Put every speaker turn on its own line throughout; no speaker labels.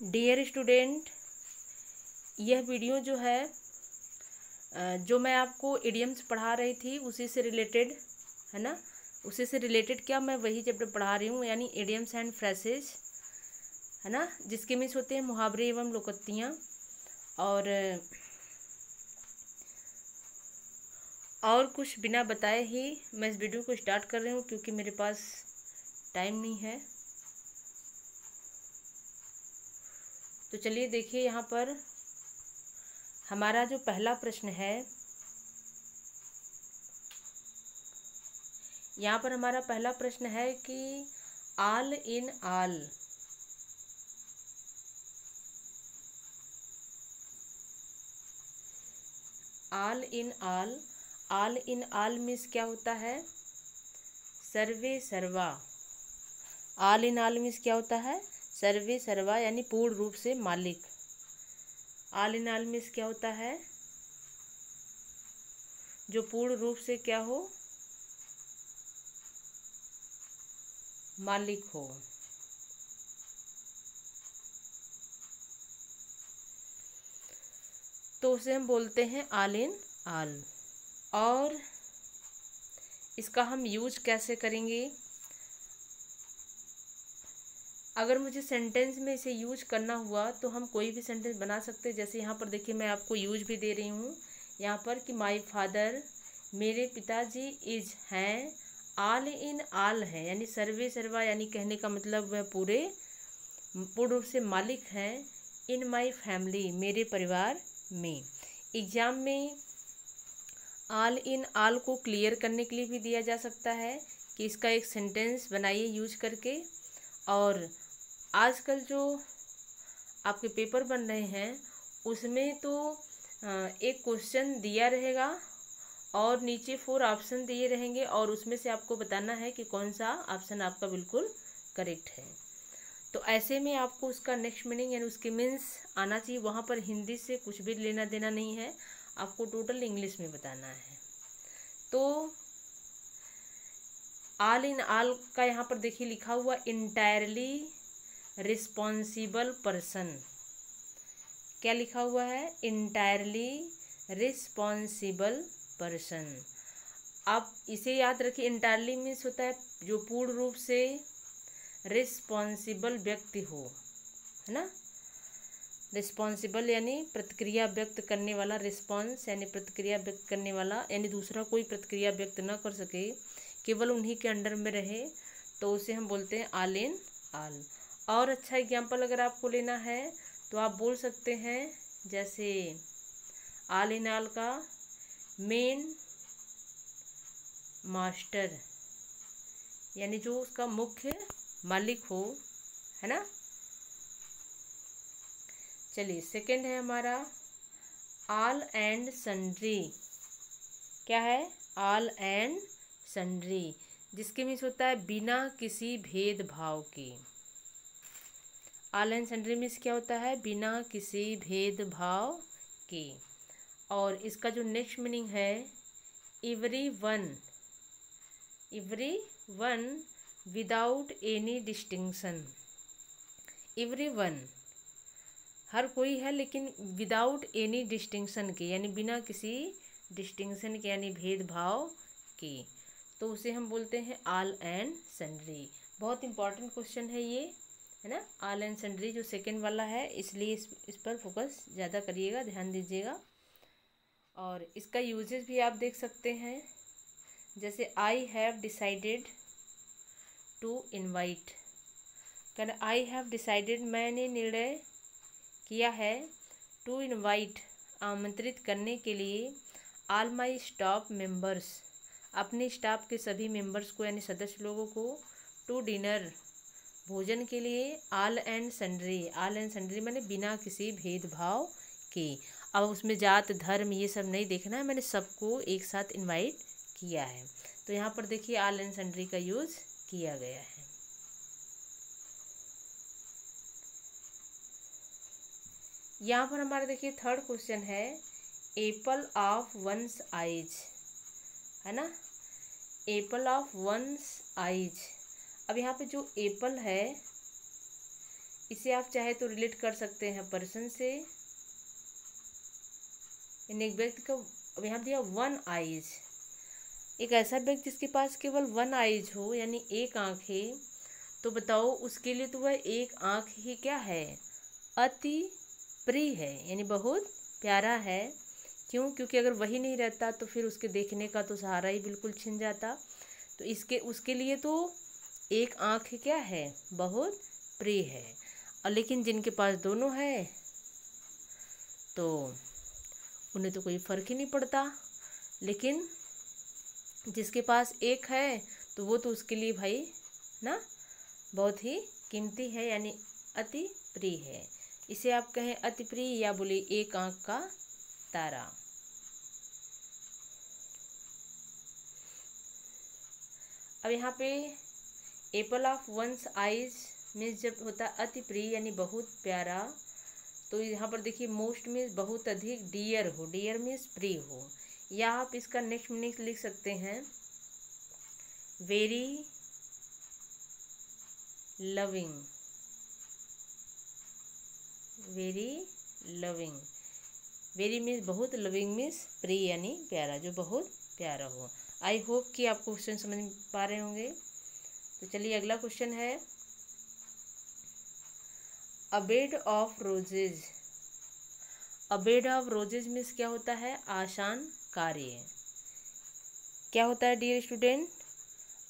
Dear student, यह video जो है जो मैं आपको इडियम्स पढ़ा रही थी उसी से रिलेटेड है ना। उसी से रिलेटेड क्या मैं वही चैप्टर पढ़ा रही हूँ, यानी इडियम्स एंड फ्रेसेस है ना, जिसके मीन्स होते हैं मुहावरे एवं लोकोक्तियाँ। और कुछ बिना बताए ही मैं इस वीडियो को स्टार्ट कर रही हूँ क्योंकि मेरे पास टाइम नहीं है। तो चलिए देखिए, यहाँ पर हमारा जो पहला प्रश्न है, यहाँ पर हमारा पहला प्रश्न है कि all in all all in all all in all means क्या होता है? सर्वे सर्वा। ऑल इन ऑल मीन्स क्या होता है? सर्वे सर्वा, यानी पूर्ण रूप से मालिक। ऑल इन ऑल मीन्स क्या होता है? जो पूर्ण रूप से क्या हो? मालिक हो। तो उसे हम बोलते हैं ऑल इन ऑल। और इसका हम यूज कैसे करेंगे? अगर मुझे सेंटेंस में इसे यूज करना हुआ तो हम कोई भी सेंटेंस बना सकते हैं। जैसे यहाँ पर देखिए, मैं आपको यूज भी दे रही हूँ यहाँ पर कि माय फादर, मेरे पिताजी इज हैं, ऑल इन ऑल है, यानी सर्वे सर्वा, यानी कहने का मतलब वह पूर्ण रूप से मालिक हैं। इन माय फैमिली, मेरे परिवार में। एग्जाम में ऑल इन ऑल को क्लियर करने के लिए भी दिया जा सकता है कि इसका एक सेंटेंस बनाइए यूज करके। और आजकल जो आपके पेपर बन रहे हैं उसमें तो एक क्वेश्चन दिया रहेगा और नीचे 4 ऑप्शन दिए रहेंगे और उसमें से आपको बताना है कि कौन सा ऑप्शन आपका बिल्कुल करेक्ट है। तो ऐसे में आपको उसका नेक्स्ट मीनिंग यानी उसके मीन्स आना चाहिए। वहाँ पर हिंदी से कुछ भी लेना देना नहीं है, आपको टोटल इंग्लिश में बताना है। तो ऑल इन ऑल का यहाँ पर देखिए लिखा हुआ इंटायरली रिस्पॉन्सिबल पर्सन। क्या लिखा हुआ है? Entirely responsible person. आप इसे याद रखिए, इंटायरली मीन्स होता है जो पूर्ण रूप से रिस्पॉन्सिबल व्यक्ति हो, है ना। रिस्पॉन्सिबल यानी प्रतिक्रिया व्यक्त करने वाला, रिस्पॉन्स यानी प्रतिक्रिया व्यक्त करने वाला, यानी दूसरा कोई प्रतिक्रिया व्यक्त न कर सके, केवल उन्हीं के अंडर में रहे, तो उसे हम बोलते हैं ऑल इन ऑल। और अच्छा एग्जाम्पल अगर आपको लेना है तो आप बोल सकते हैं, जैसे ऑल इन ऑल का मेन मास्टर, यानी जो उसका मुख्य मालिक हो, है ना। चलिए सेकंड है हमारा ऑल एंड सन्ड्री। क्या है? ऑल एंड सन्ड्री, जिसके मीन्स होता है बिना किसी भेदभाव के। ऑल एंड सन्ड्री मीन्स क्या होता है? बिना किसी भेदभाव के। और इसका जो नेक्स्ट मीनिंग है, every one without any distinction. Every one, हर कोई है लेकिन विदाउट एनी डिस्टिंक्शन के, यानी बिना किसी डिस्टिंक्शन के, यानी भेदभाव के। तो उसे हम बोलते हैं ऑल एंड सन्ड्री। बहुत इंपॉर्टेंट क्वेश्चन है ये, है ना। ऑल एंड सन्ड्री जो सेकंड वाला है, इसलिए इस पर फोकस ज़्यादा करिएगा, ध्यान दीजिएगा। और इसका यूजेस भी आप देख सकते हैं, जैसे I have decided to invite. कहना आई हैव डिसाइडेड, मैंने निर्णय किया है, टू इनवाइट आमंत्रित करने के लिए, ऑल माई स्टाफ मेंबर्स अपने स्टाफ के सभी मेंबर्स को, यानी सदस्य लोगों को, टू डिनर भोजन के लिए, all and sundry. All and sundry मैंने बिना किसी भेदभाव के। अब उसमें जात धर्म ये सब नहीं देखना है, मैंने सबको एक साथ इनवाइट किया है। तो यहाँ पर देखिए ऑल एंड सन्ड्री का यूज किया गया है। यहाँ पर हमारा देखिए थर्ड क्वेश्चन है, एप्पल ऑफ वंस आइज, है ना। Apple of once eyes. अब यहाँ पे जो एप्पल है इसे आप चाहे तो रिलेट कर सकते हैं पर्सन से, यानी एक व्यक्ति का, अब यहाँ दिया वन आइज, एक ऐसा व्यक्ति जिसके पास केवल वन आइज हो यानी एक आँख है, तो बताओ उसके लिए तो वह एक आँख ही क्या है, अति प्रिय है, यानी बहुत प्यारा है। क्यों? क्योंकि अगर वही नहीं रहता तो फिर उसके देखने का तो सहारा ही बिल्कुल छिन जाता। तो इसके उसके लिए तो एक आँख क्या है, बहुत प्रिय है। और लेकिन जिनके पास दोनों है तो उन्हें तो कोई फर्क ही नहीं पड़ता, लेकिन जिसके पास एक है तो वो तो उसके लिए भाई ना बहुत ही कीमती है, यानी अति प्रिय है। इसे आप कहें अति प्रिय या बोले एक आँख का तारा। अब यहाँ पे Apple of once eyes means जब होता है अति प्रिय यानी बहुत प्यारा, तो यहाँ पर देखिए मोस्ट मीन्स बहुत अधिक, डियर हो, डियर मीन्स प्रिय हो, या आप इसका नेक्स्ट मीनिंग लिख सकते हैं very loving, very loving, very means बहुत, लविंग मीन्स प्रिय यानी प्यारा, जो बहुत प्यारा हो। आई होप कि आपको क्वेश्चन समझ पा रहे होंगे। तो चलिए अगला क्वेश्चन है, a bed of roses, a bed of roses means क्या होता है, आसान कार्य। क्या होता है डियर स्टूडेंट,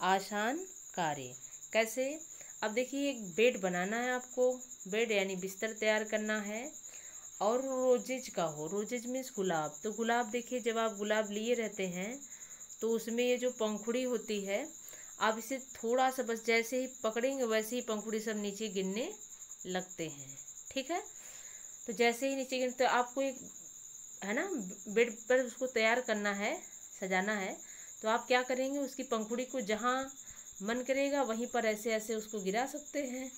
आसान कार्य। कैसे? अब देखिए एक बेड बनाना है आपको, बेड यानी बिस्तर तैयार करना है, और रोजेज का हो, रोजेज मीन्स गुलाब। तो गुलाब देखिए जब आप गुलाब लिए रहते हैं तो उसमें ये जो पंखुड़ी होती है, आप इसे थोड़ा सा बस जैसे ही पकड़ेंगे वैसे ही पंखुड़ी सब नीचे गिरने लगते हैं, ठीक है। तो जैसे ही नीचे गिरते, तो आपको एक है ना बेड पर उसको तैयार करना है, सजाना है, तो आप क्या करेंगे, उसकी पंखुड़ी को जहाँ मन करेगा वहीं पर ऐसे ऐसे उसको गिरा सकते हैं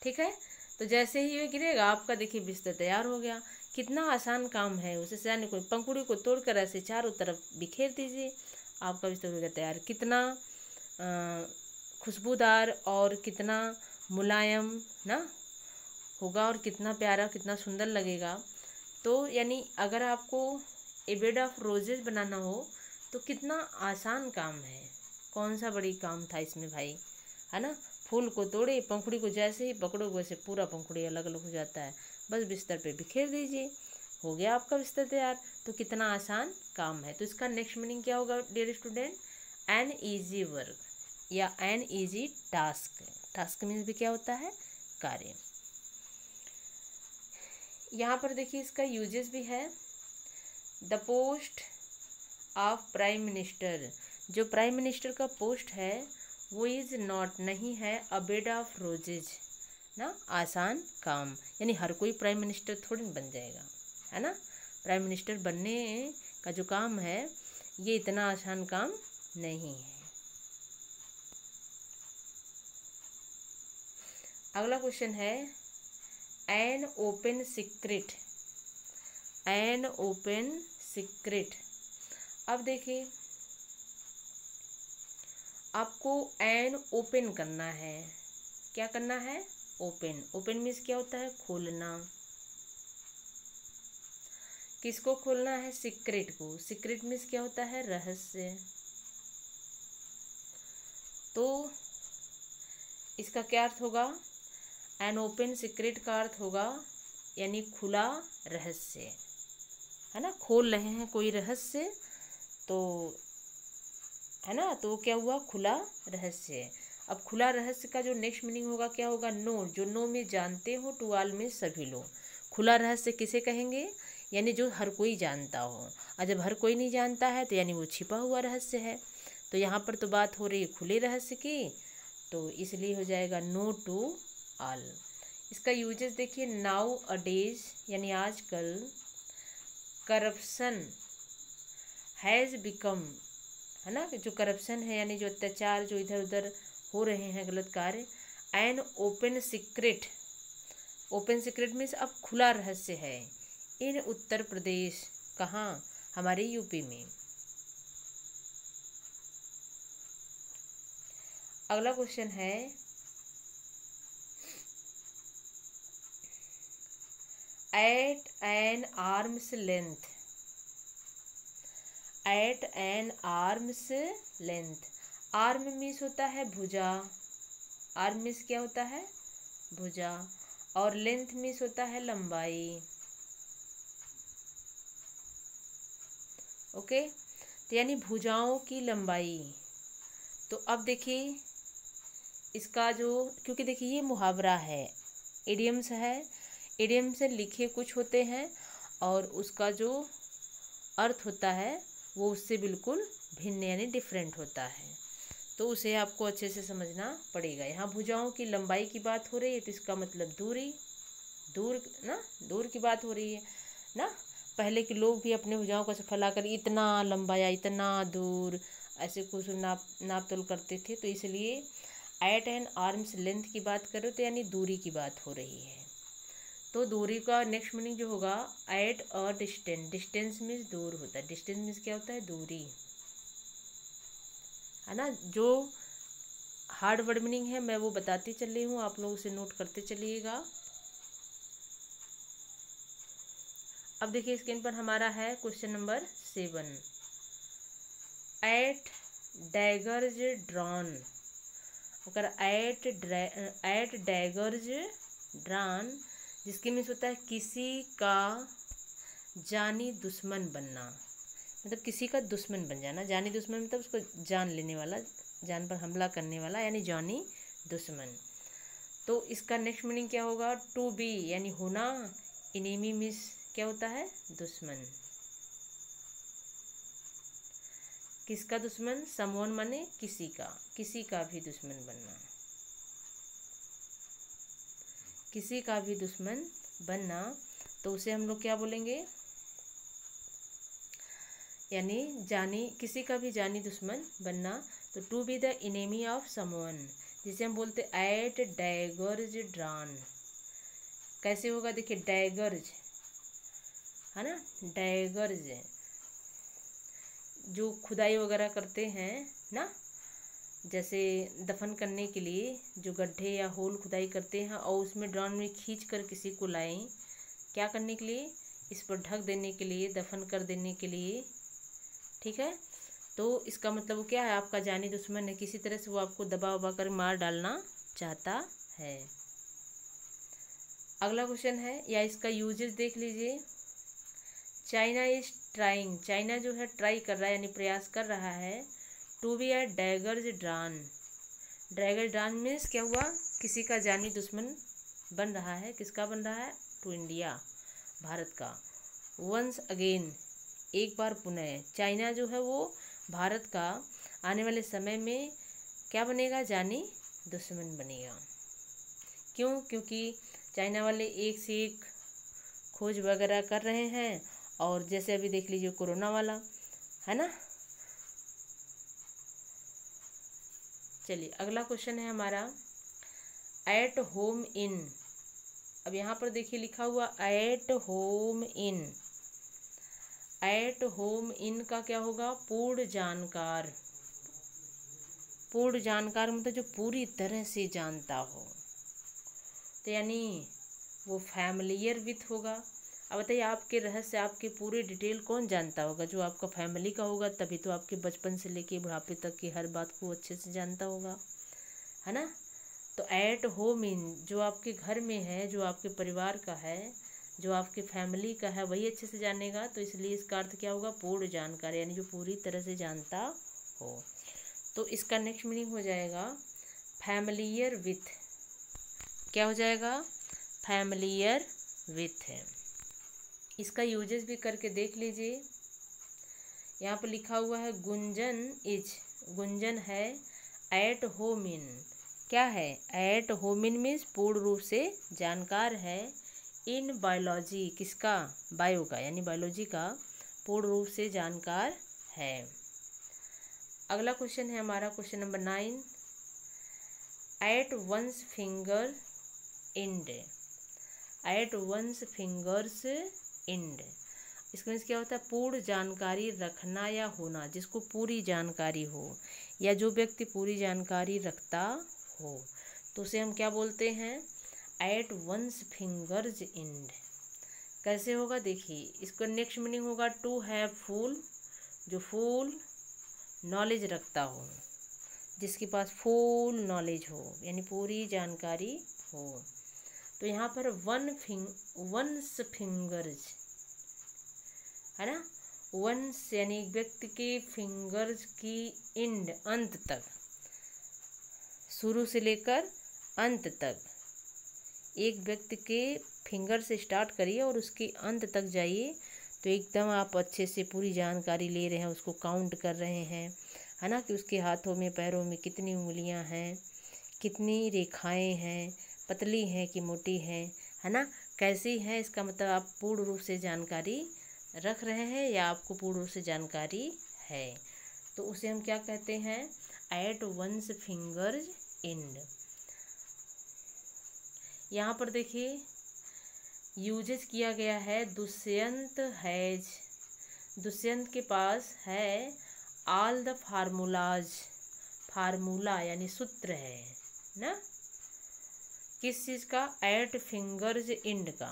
ठीक है। तो जैसे ही ये गिरेगा आपका देखिए बिस्तर तैयार हो गया। कितना आसान काम है उसे सजाने को, पंखुड़ी को तोड़कर ऐसे चारों तरफ बिखेर दीजिए, आपका बिस्तर हो गया तैयार। कितना खुशबूदार और कितना मुलायम ना होगा, और कितना प्यारा कितना सुंदर लगेगा। तो यानी अगर आपको ए बेड ऑफ रोजेज बनाना हो तो कितना आसान काम है, कौन सा बड़ी काम था इसमें भाई, है ना। फूल को तोड़े, पंखुड़ी को जैसे ही पकड़ो वैसे पूरा पंखुड़ी अलग अलग हो जाता है, बस बिस्तर पे बिखेर दीजिए, हो गया आपका बिस्तर तैयार। तो कितना आसान काम है। तो इसका नेक्स्ट मीनिंग क्या होगा dear student, an easy work या an easy task. Task means भी क्या होता है, कार्य। यहाँ पर देखिए इसका यूजेस भी है, the post of prime minister, जो प्राइम मिनिस्टर का पोस्ट है वो इज नॉट नहीं है अ बेड ऑफ रोजेज ना, आसान काम, यानी हर कोई प्राइम मिनिस्टर थोड़ी बन जाएगा, है ना। प्राइम मिनिस्टर बनने का जो काम है ये इतना आसान काम नहीं है। अगला क्वेश्चन है, an open secret, an open secret. अब देखिए आपको एन ओपन करना है, क्या करना है, ओपन। ओपन मीन्स क्या होता है, खोलना। किसको खोलना है, सीक्रेट को। सीक्रेट मीन्स क्या होता है, रहस्य। तो इसका क्या अर्थ होगा, एन ओपन सीक्रेट का अर्थ होगा यानी खुला रहस्य, है ना। खोल रहे हैं कोई रहस्य तो है ना, तो क्या हुआ, खुला रहस्य। अब खुला रहस्य का जो नेक्स्ट मीनिंग होगा क्या होगा, नो, जो नो में जानते हो, टू ऑल में सभी लोग। खुला रहस्य किसे कहेंगे, यानी जो हर कोई जानता हो, और जब हर कोई नहीं जानता है तो यानी वो छिपा हुआ रहस्य है। तो यहाँ पर तो बात हो रही है खुले रहस्य की, तो इसलिए हो जाएगा नो टू ऑल। इसका यूजेस देखिए, नाउ अ डेज यानी आजकल, करप्शन हैज़ बिकम, है ना, जो करप्शन है यानी जो अत्याचार जो इधर उधर हो रहे हैं गलत कार्य, an open secret, open secret means अब खुला रहस्य है, इन उत्तर प्रदेश, कहाँ, हमारे यूपी में। अगला क्वेश्चन है, at an arm's length, at an arm's length. Arm means होता है भुजा, आर्म मीन्स क्या होता है, भुजा, और लेंथ मीन्स होता है लंबाई। ओके, तो यानी भुजाओं की लंबाई। तो अब देखिए इसका जो, क्योंकि देखिए ये मुहावरा है, इडियम्स है, इडियम से लिखे कुछ होते हैं और उसका जो अर्थ होता है वो उससे बिल्कुल भिन्न यानी डिफरेंट होता है, तो उसे आपको अच्छे से समझना पड़ेगा। यहाँ भुजाओं की लंबाई की बात हो रही है तो इसका मतलब दूरी, दूर ना, दूर की बात हो रही है ना। पहले के लोग भी अपने भुजाओं को फैलाकर इतना लंबा या इतना दूर ऐसे कुछ नाप तोल करते थे, तो इसलिए एट एन आर्म्स लेंथ की बात करो तो यानी दूरी की बात हो रही है। तो दूरी का नेक्स्ट मीनिंग जो होगा at a distance, distance means दूर होता है, डिस्टेंस मीन्स क्या होता है, दूरी, है ना। जो हार्ड वर्ड मीनिंग है मैं वो बताती चल रही हूँ, आप लोग उसे नोट करते चलिएगा। अब देखिए स्क्रीन पर हमारा है question number 7, at daggers drawn. अगर एट डैगर्स ड्रॉन जिसके मीन्स होता है किसी का जानी दुश्मन बनना, मतलब किसी का दुश्मन बन जाना। जानी दुश्मन मतलब उसको जान लेने वाला, जान पर हमला करने वाला यानी जानी दुश्मन। तो इसका नेक्स्ट मीनिंग क्या होगा, टू बी यानी होना, इनेमी मीन्स क्या होता है, दुश्मन। किसका दुश्मन, समवन माने किसी का, किसी का भी दुश्मन बनना, किसी का भी दुश्मन बनना, तो उसे हम लोग क्या बोलेंगे, यानी जानी, किसी का भी जानी दुश्मन बनना। तो to be the enemy of someone, जिसे हम बोलते एट डैगर्स ड्रॉन। कैसे होगा, देखिए डैगर्स है ना, डैगर्स जो खुदाई वगैरह करते हैं ना, जैसे दफन करने के लिए जो गड्ढे या होल खुदाई करते हैं और उसमें ड्रॉन में खींच कर किसी को लाएं, क्या करने के लिए, इस पर ढक देने के लिए, दफन कर देने के लिए, ठीक है। तो इसका मतलब वो क्या है, आपका जानी दुश्मन है, किसी तरह से वो आपको दबा उबा कर मार डालना चाहता है। अगला क्वेश्चन है, या इसका यूजेस देख लीजिए, चाइना इज ट्राइंग, चाइना जो है ट्राई कर रहा है यानी प्रयास कर रहा है, to be a daggers drawn. Daggers drawn means क्या हुआ, किसी का जानी दुश्मन बन रहा है, किसका बन रहा है, टू इंडिया, भारत का। वंस अगेन एक बार पुनः, चाइना जो है वो भारत का आने वाले समय में क्या बनेगा, जानी दुश्मन बनेगा। क्यों, क्योंकि चाइना वाले एक से एक खोज वगैरह कर रहे हैं, और जैसे अभी देख लीजिए कोरोना वाला, है ना। चलिए अगला क्वेश्चन है हमारा, एट होम इन। अब यहाँ पर देखिए लिखा हुआ at home in, at home in का क्या होगा, पूर्ण जानकार, पूर्ण जानकार मतलब जो पूरी तरह से जानता हो, तो यानी वो फैमिलियर विथ होगा। अब बताइए आपके रहस्य, आपके पूरे डिटेल कौन जानता होगा, जो आपका फैमिली का होगा, तभी तो आपके बचपन से लेके बुढ़ापे तक की हर बात को अच्छे से जानता होगा, है ना। तो एट होम इन जो आपके घर में है, जो आपके परिवार का है, जो आपके फैमिली का है, वही अच्छे से जानेगा। तो इसलिए इसका अर्थ क्या होगा, पूर्ण जानकारी, यानी जो पूरी तरह से जानता हो। तो इसका नेक्स्ट मीनिंग हो जाएगा फैमिलियर विथ, क्या हो जाएगा, फैमिलियर विथ है। इसका यूजेस भी करके देख लीजिए, यहाँ पर लिखा हुआ है गुंजन इज, गुंजन है एट होम इन, क्या है, एट होम इन मीन्स पूर्ण रूप से जानकार है, इन बायोलॉजी, किसका, बायो का यानी बायोलॉजी का पूर्ण रूप से जानकार है। अगला क्वेश्चन है हमारा question number 9, at one's finger end, at one's fingers end, इसका मीन्स क्या होता है, पूर्ण जानकारी रखना या होना, जिसको पूरी जानकारी हो या जो व्यक्ति पूरी जानकारी रखता हो, तो उसे हम क्या बोलते हैं, एट वंस फिंगर्स इंड। कैसे होगा देखिए, इसका नेक्स्ट मीनिंग होगा टू हैव फुल, जो फुल नॉलेज रखता हो, जिसके पास फुल नॉलेज हो यानी पूरी जानकारी हो। तो यहाँ पर वंस फिंगर्स है ना, वंस यानी एक व्यक्ति के फिंगर्स की एंड अंत तक, शुरू से लेकर अंत तक एक व्यक्ति के फिंगर से स्टार्ट करिए और उसके अंत तक जाइए, तो एकदम आप अच्छे से पूरी जानकारी ले रहे हैं, उसको काउंट कर रहे हैं, है ना, कि उसके हाथों में पैरों में कितनी उंगलियां हैं, कितनी रेखाएं हैं, पतली हैं कि मोटी हैं, है ना, कैसी हैं, इसका मतलब आप पूर्ण रूप से जानकारी रख रहे हैं या आपको पूर्ण रूप से जानकारी है। तो उसे हम क्या कहते हैं, एट वंस फिंगर्स एंड। यहाँ पर देखिए यूजेस किया गया है दुष्यंत हैज, दुष्यंत के पास है ऑल द फार्मूलाज, फार्मूला यानी सूत्र है ना, किस चीज़ का, एट फिंगर्स एंड का।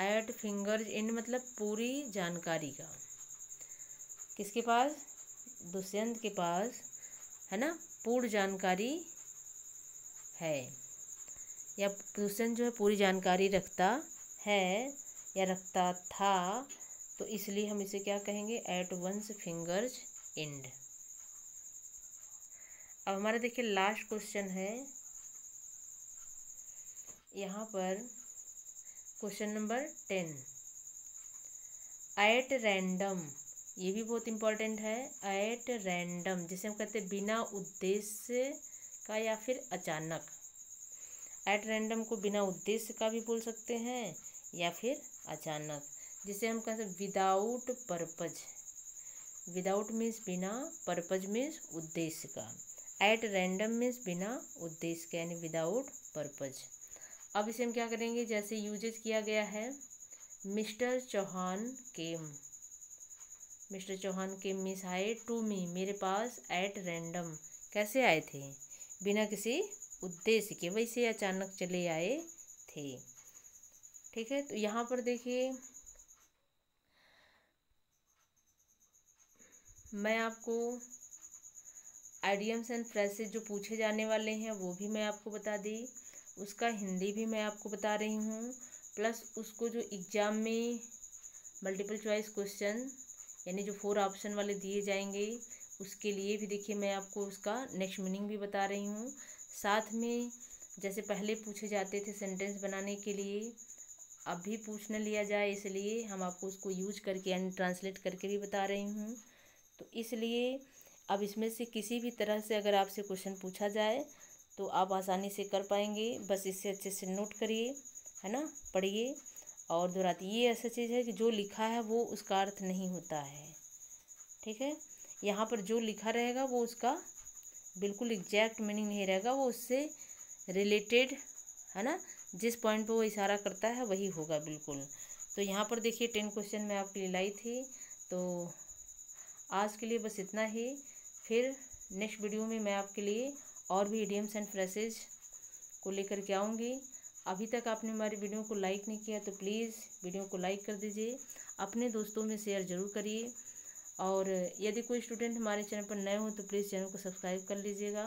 एट फिंगर्स एंड मतलब पूरी जानकारी का, किसके पास, दुष्यंत के पास, है ना, पूर्ण जानकारी है, या दुष्यंत जो है पूरी जानकारी रखता है या रखता था, तो इसलिए हम इसे क्या कहेंगे, एट वंस फिंगर्स एंड। अब हमारा देखिए लास्ट क्वेश्चन है यहाँ पर, क्वेश्चन नंबर 10, एट रैंडम, ये भी बहुत इम्पोर्टेंट है, एट रैंडम जिसे हम कहते हैं बिना उद्देश्य का या फिर अचानक। एट रैंडम को बिना उद्देश्य का भी बोल सकते हैं या फिर अचानक, जिसे हम कहते हैं विदाउट पर्पज। विदाउट मीन्स बिना, पर्पज मीन्स उद्देश्य का, एट रैंडम मीन्स बिना उद्देश्य का यानी विदाउट पर्पज। अब इसे हम क्या करेंगे, जैसे यूजेस किया गया है, मिस्टर चौहान केम, मिस्टर चौहान केम मीन्स आए टू मी, मेरे पास, एट रैंडम कैसे आए थे, बिना किसी उद्देश्य के, वैसे अचानक चले आए थे। ठीक है, तो यहाँ पर देखिए मैं आपको आइडियम्स एंड फ्रेजेस जो पूछे जाने वाले हैं वो भी मैं आपको बता दी, उसका हिंदी भी मैं आपको बता रही हूँ, प्लस उसको जो एग्ज़ाम में मल्टीपल चॉइस क्वेश्चन यानी जो 4 ऑप्शन वाले दिए जाएंगे उसके लिए भी देखिए मैं आपको उसका नेक्स्ट मीनिंग भी बता रही हूँ। साथ में जैसे पहले पूछे जाते थे सेंटेंस बनाने के लिए, अब भी पूछ न लिया जाए इसलिए हम आपको उसको यूज करके यानी ट्रांसलेट करके भी बता रही हूँ। तो इसलिए अब इसमें से किसी भी तरह से अगर आपसे क्वेश्चन पूछा जाए तो आप आसानी से कर पाएंगे, बस इससे अच्छे से नोट करिए, है ना, पढ़िए और दोहराती। ये ऐसा चीज़ है कि जो लिखा है वो उसका अर्थ नहीं होता है, ठीक है, यहाँ पर जो लिखा रहेगा वो उसका बिल्कुल एग्जैक्ट मीनिंग नहीं रहेगा, वो उससे रिलेटेड, है ना, जिस पॉइंट पे वो इशारा करता है वही होगा बिल्कुल। तो यहाँ पर देखिए 10 क्वेश्चन मैं आपके लिए लाई थी, तो आज के लिए बस इतना ही। फिर नेक्स्ट वीडियो में मैं आपके लिए और भी इडियम्स एंड फ्रेजेस को लेकर के आऊँगी। अभी तक आपने हमारी वीडियो को लाइक नहीं किया तो प्लीज़ वीडियो को लाइक कर दीजिए, अपने दोस्तों में शेयर ज़रूर करिए, और यदि कोई स्टूडेंट हमारे चैनल पर नए हो तो प्लीज़ चैनल को सब्सक्राइब कर लीजिएगा।